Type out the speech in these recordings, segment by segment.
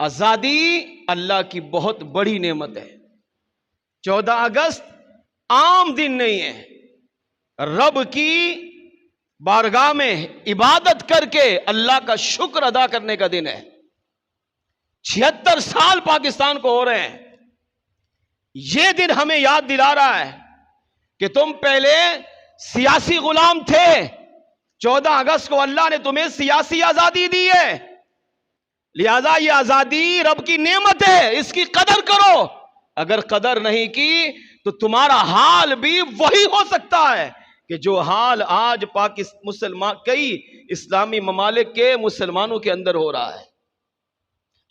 آزادی اللہ کی بہت بڑی نعمت ہے۔ 14 اگست عام دن نہیں ہے، رب کی بارگاہ میں عبادت کر کے اللہ کا شکر ادا کرنے کا دن ہے۔ 76 سال پاکستان کو ہو رہے ہیں، یہ دن ہمیں یاد دلا رہا ہے کہ تم پہلے سیاسی غلام تھے، 14 اگست کو اللہ نے تمہیں سیاسی آزادی دی ہے، لہذا یہ آزادی رب کی نعمت ہے، اس کی قدر کرو۔ اگر قدر نہیں کی تو تمہارا حال بھی وہی ہو سکتا ہے کہ جو حال آج کئی اسلامی ممالک کے مسلمانوں کے اندر ہو رہا ہے۔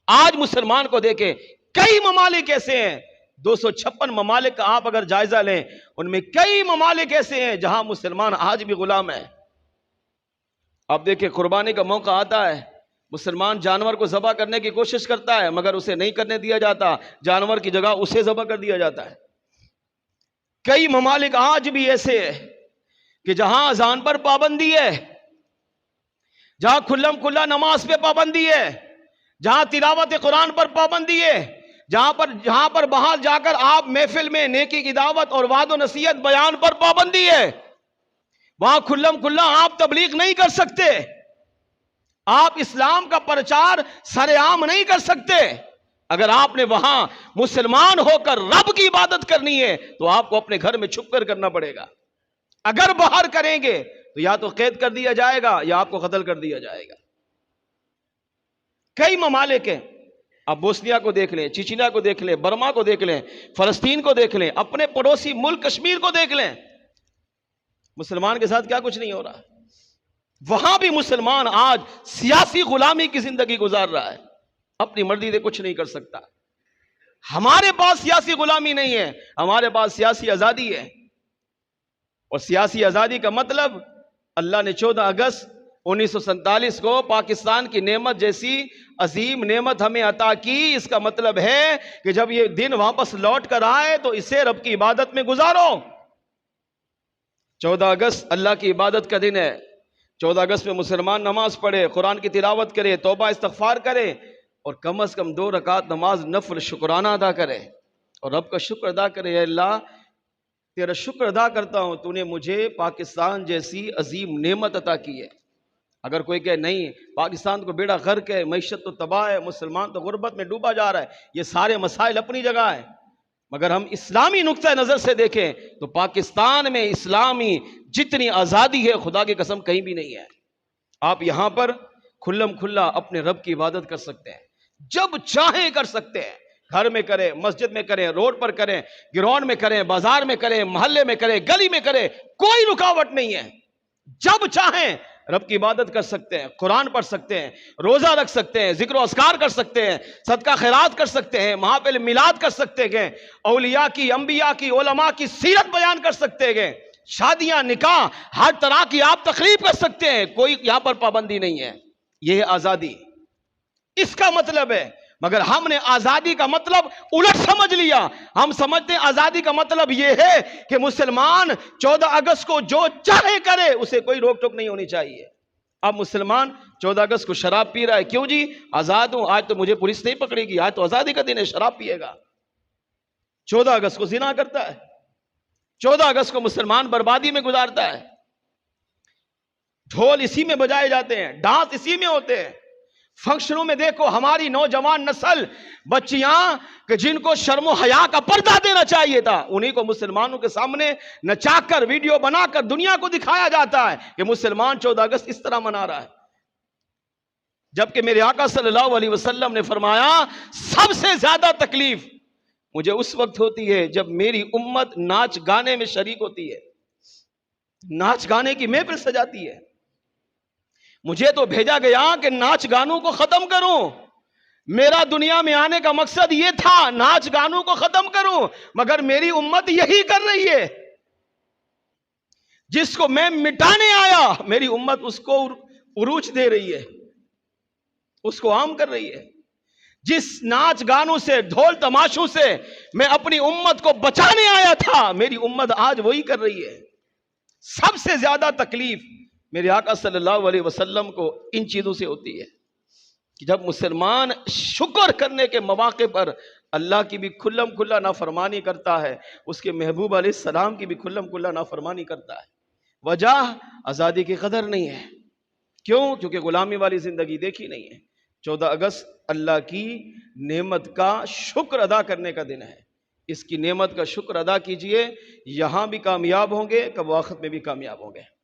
آج مسلمان کو دیکھیں، کئی ممالک ایسے ہیں، 256 ممالک کا آپ اگر جائزہ لیں، ان میں کئی ممالک ایسے ہیں جہاں مسلمان آج بھی غلام ہیں۔ اب دیکھیں، قربانی کا موقع آتا ہے، مسلمان جانور کو ذبح کرنے کی کوشش کرتا ہے مگر اسے نہیں کرنے دیا جاتا، جانور کی جگہ اسے ذبح کر دیا جاتا ہے۔ کئی ممالک آج بھی ایسے ہیں کہ جہاں اذان پر پابندی ہے، جہاں کھلم کھلا نماز پہ پابندی ہے، جہاں تلاوت قرآن پر پابندی ہے، جہاں پر باہر جا کر آپ محفل میں نیکی کی دعوت اور وعد و نصیحت بیان پر پابندی ہے، وہاں کھلم کھلا آپ تبلیغ نہیں کر سکتے، آپ اسلام کا پرچار سر عام نہیں کر سکتے۔ اگر آپ نے وہاں مسلمان ہو کر رب کی عبادت کرنی ہے تو آپ کو اپنے گھر میں چھپ کر کرنا پڑے گا۔ اگر باہر کریں گے تو یا تو قید کر دیا جائے گا یا آپ کو قتل کر دیا جائے گا۔ کئی ممالک ہیں، اب بوسنیا کو دیکھ لیں، چچنیا کو دیکھ لیں، برما کو دیکھ لیں، فلسطین کو دیکھ لیں، اپنے پڑوسی ملک کشمیر کو دیکھ لیں، مسلمان کے ساتھ کیا کچھ نہیں ہو رہا۔ وہاں بھی مسلمان آج سیاسی غلامی کی زندگی گزار رہا ہے، اپنی مرضی سے کچھ نہیں کر سکتا۔ ہمارے پاس سیاسی غلامی نہیں ہے، ہمارے پاس سیاسی آزادی ہے، اور سیاسی آزادی کا مطلب اللہ نے 14 اگست 1947 کو پاکستان کی نعمت جیسی عظیم نعمت ہمیں عطا کی۔ اس کا مطلب ہے کہ جب یہ دن واپس لوٹ کر آئے تو اسے رب کی عبادت میں گزارو۔ 14 اگست اللہ کی عبادت کا دن ہے۔ 14 اگست میں مسلمان نماز پڑھے، قرآن کی تلاوت کرے، توبہ استغفار کرے، اور کم از کم 2 رکعت نماز نفل شکرانہ ادا کرے، اور رب کا شکر ادا کرے۔ اے اللہ، تیرا شکر ادا کرتا ہوں، تو نے مجھے پاکستان جیسی عظیم نعمت عطا کی ہے۔ اگر کوئی کہے نہیں، پاکستان کو بیڑا غرق ہے، معیشت تو تباہ ہے، مسلمان تو غربت میں ڈوبا جا رہا ہے، یہ سارے مسائل اپنی جگہ ہیں، مگر ہم اسلامی نقطہ نظر سے دیکھیں تو پاکستان میں اسلامی جتنی آزادی ہے خدا کی قسم کہیں بھی نہیں ہے۔ آپ یہاں پر کھلم کھلا اپنے رب کی عبادت کر سکتے ہیں، جب چاہیں کر سکتے ہیں، گھر میں کریں، مسجد میں کریں، روڈ پر کریں، گراؤنڈ میں کریں، بازار میں کریں، محلے میں کریں، گلی میں کریں، کوئی رکاوٹ نہیں ہے۔ جب چاہیں رب کی عبادت کر سکتے ہیں، قرآن پڑھ سکتے ہیں، روزہ رکھ سکتے ہیں، ذکر و اذکار کر سکتے ہیں، صدقہ خیرات کر سکتے ہیں، محافل میلاد کر سکتے ہیں، اولیاء کی، انبیاء کی، علماء کی سیرت بیان کر سکتے ہیں، شادیاں، نکاح، ہر طرح کی آپ تقریب کر سکتے ہیں، کوئی یہاں پر پابندی نہیں ہے۔ یہ ہے آزادی، اس کا مطلب ہے۔ مگر ہم نے آزادی کا مطلب الٹ سمجھ لیا، ہم سمجھتے ہیں آزادی کا مطلب یہ ہے کہ مسلمان 14 اگست کو جو چاہے کرے، اسے کوئی روک ٹوک نہیں ہونی چاہیے۔ اب مسلمان 14 اگست کو شراب پی رہا ہے، کیوں جی؟ آزاد ہوں، آج تو مجھے پولیس نہیں پکڑے گی، آج تو آزادی کا دن ہے، شراب پیے گا۔ 14 اگست کو زنا کرتا ہے، 14 اگست کو مسلمان بربادی میں گزارتا ہے۔ ڈھول اسی میں بجائے جاتے ہیں، ڈانس اسی میں ہوتے ہیں، فنکشنوں میں دیکھو ہماری نوجوان نسل، بچیاں کہ جن کو شرم و حیا کا پردہ دینا چاہیے تھا، انہی کو مسلمانوں کے سامنے نچا کر، ویڈیو بنا کر دنیا کو دکھایا جاتا ہے کہ مسلمان 14 اگست اس طرح منا رہا ہے، جبکہ میرے آقا صلی اللہ علیہ وسلم نے فرمایا سب سے زیادہ تکلیف مجھے اس وقت ہوتی ہے جب میری امت ناچ گانے میں شریک ہوتی ہے، ناچ گانے کی محفل سجاتی ہے۔ مجھے تو بھیجا گیا کہ ناچ گانوں کو ختم کروں، میرا دنیا میں آنے کا مقصد یہ تھا ناچ گانوں کو ختم کروں، مگر میری امت یہی کر رہی ہے۔ جس کو میں مٹانے آیا میری امت اس کو عروج دے رہی ہے، اس کو عام کر رہی ہے۔ جس ناچ گانوں سے، ڈھول تماشوں سے میں اپنی امت کو بچانے آیا تھا، میری امت آج وہی کر رہی ہے۔ سب سے زیادہ تکلیف میرے آقا صلی اللہ علیہ وسلم کو ان چیزوں سے ہوتی ہے۔ کہ جب مسلمان شکر کرنے کے مواقع پر اللہ کی بھی کھلم کھلا نافرمانی کرتا ہے، اس کے محبوب علیہ السلام کی بھی کھلم کھلا نافرمانی کرتا ہے، وجہ آزادی کی قدر نہیں ہے۔ کیوں؟ کیونکہ غلامی والی زندگی دیکھی نہیں ہے۔ 14 اگست اللہ کی نعمت کا شکر ادا کرنے کا دن ہے۔ اس کی نعمت کا شکر ادا کیجئے، یہاں بھی کامیاب ہوں گے، کب آخرت میں بھی کامیاب ہوں گے۔